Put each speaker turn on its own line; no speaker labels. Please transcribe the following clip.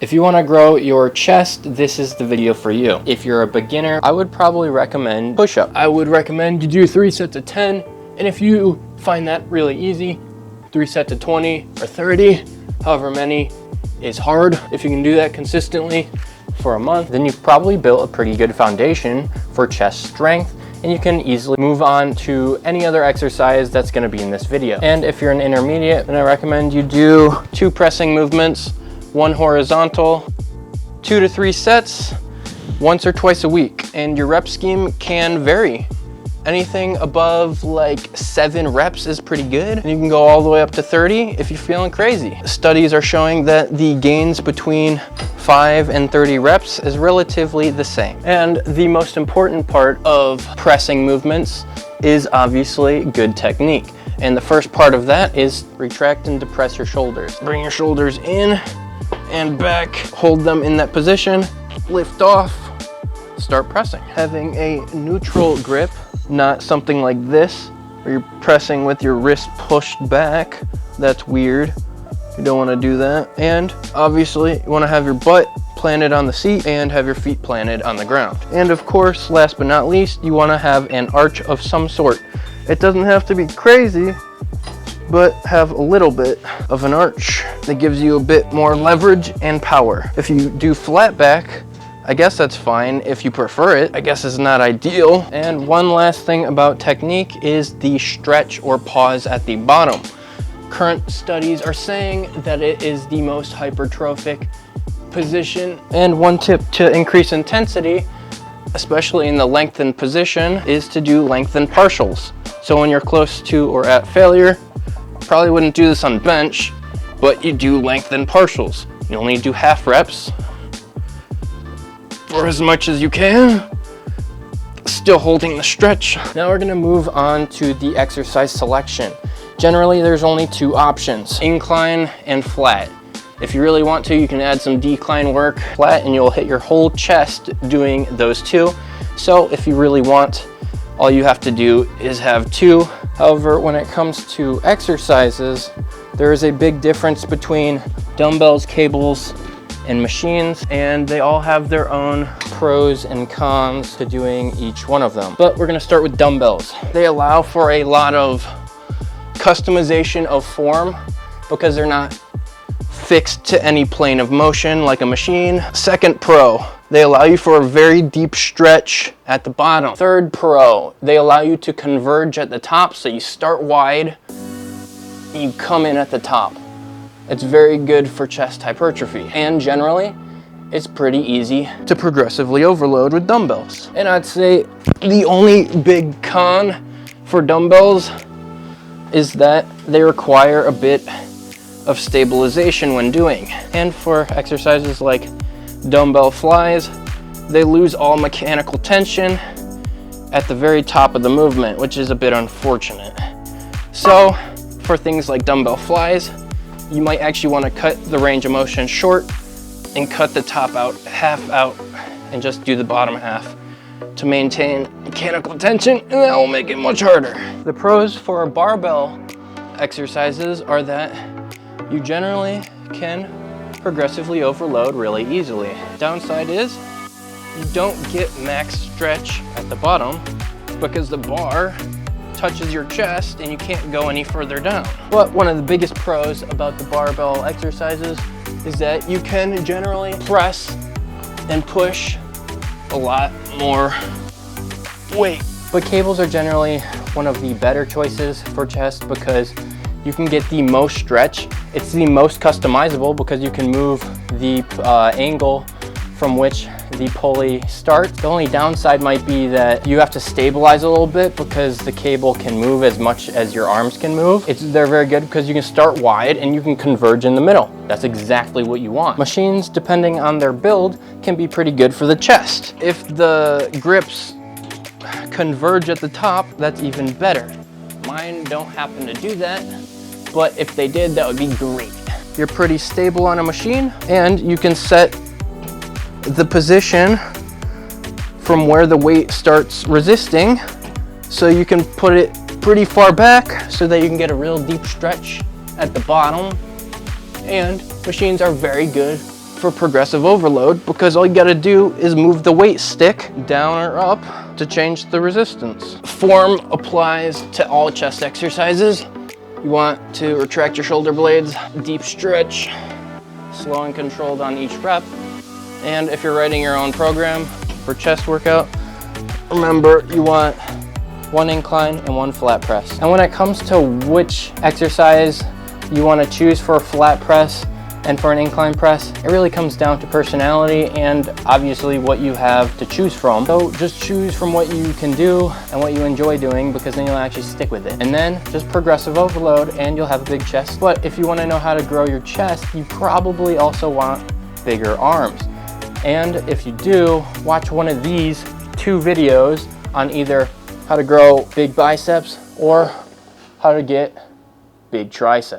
If you want to grow your chest, this is the video for you. If you're a beginner, I would probably recommend push-up. I would recommend you do 3 sets of 10, and if you find that really easy, 3 sets of 20 or 30, however many is hard. If you can do that consistently for a month, then you've probably built a pretty good foundation for chest strength, and you can easily move on to any other exercise that's going to be in this video. And if you're an intermediate, then I recommend you do 2 pressing movements, 1 horizontal, 2 to 3 sets, once or twice a week. And your rep scheme can vary. Anything above like 7 reps is pretty good. And you can go all the way up to 30 if you're feeling crazy. Studies are showing that the gains between 5 and 30 reps is relatively the same. And the most important part of pressing movements is obviously good technique. And the first part of that is retract and depress your shoulders. Bring your shoulders in and back, hold them in that position, lift off, start pressing. Having a neutral grip, not something like this, where you're pressing with your wrist pushed back. That's weird. You don't want to do that. And obviously you want to have your butt planted on the seat and have your feet planted on the ground. And of course, last but not least, you want to have an arch of some sort. It doesn't have to be crazy, but have a little bit of an arch that gives you a bit more leverage and power. If you do flat back, I guess that's fine. If you prefer it, I guess it's not ideal. And one last thing about technique is the stretch or pause at the bottom. Current studies are saying that it is the most hypertrophic position. And one tip to increase intensity, especially in the lengthened position, is to do lengthened partials. So when you're close to or at failure, probably wouldn't do this on bench, but you do lengthen partials. You only do half reps for as much as you can, still holding the stretch. Now we're gonna move on to the exercise selection. Generally, there's only 2 options, incline and flat. If you really want to, you can add some decline work, flat, and you'll hit your whole chest doing those 2. So if you really want, all you have to do is have 2. However, when it comes to exercises, there is a big difference between dumbbells, cables, and machines, and they all have their own pros and cons to doing each one of them. But we're gonna start with dumbbells. They allow for a lot of customization of form because they're not fixed to any plane of motion like a machine. Second pro, they allow you for a very deep stretch at the bottom. Third pro, they allow you to converge at the top, so you start wide, you come in at the top. It's very good for chest hypertrophy. And generally, it's pretty easy to progressively overload with dumbbells. And I'd say the only big con for dumbbells is that they require a bit of stabilization when doing. And for exercises like dumbbell flies, they lose all mechanical tension at the very top of the movement, which is a bit unfortunate. So for things like dumbbell flies, you might actually want to cut the range of motion short and cut the top out, half out, and just do the bottom half to maintain mechanical tension, and that will make it much harder. The pros for barbell exercises are that you generally can progressively overload really easily. Downside is you don't get max stretch at the bottom because the bar touches your chest and you can't go any further down. But one of the biggest pros about the barbell exercises is that you can generally press and push a lot more weight. But cables are generally one of the better choices for chest because you can get the most stretch. It's the most customizable because you can move the angle from which the pulley starts. The only downside might be that you have to stabilize a little bit because the cable can move as much as your arms can move. They're very good because you can start wide and you can converge in the middle. That's exactly what you want. Machines, depending on their build, can be pretty good for the chest. If the grips converge at the top, that's even better. Mine don't happen to do that, but if they did, that would be great. You're pretty stable on a machine, and you can set the position from where the weight starts resisting, so you can put it pretty far back so that you can get a real deep stretch at the bottom. And machines are very good for progressive overload because all you gotta do is move the weight stick down or up to change the resistance. Form applies to all chest exercises. You want to retract your shoulder blades, deep stretch, slow and controlled on each rep. And if you're writing your own program for chest workout, remember you want 1 incline and 1 flat press. And when it comes to which exercise you want to choose for a flat press and for an incline press, it really comes down to personality and obviously what you have to choose from. So just choose from what you can do and what you enjoy doing, because then you'll actually stick with it. And then just progressive overload and you'll have a big chest. But if you want to know how to grow your chest, you probably also want bigger arms. And if you do, watch one of these 2 videos on either how to grow big biceps or how to get big triceps.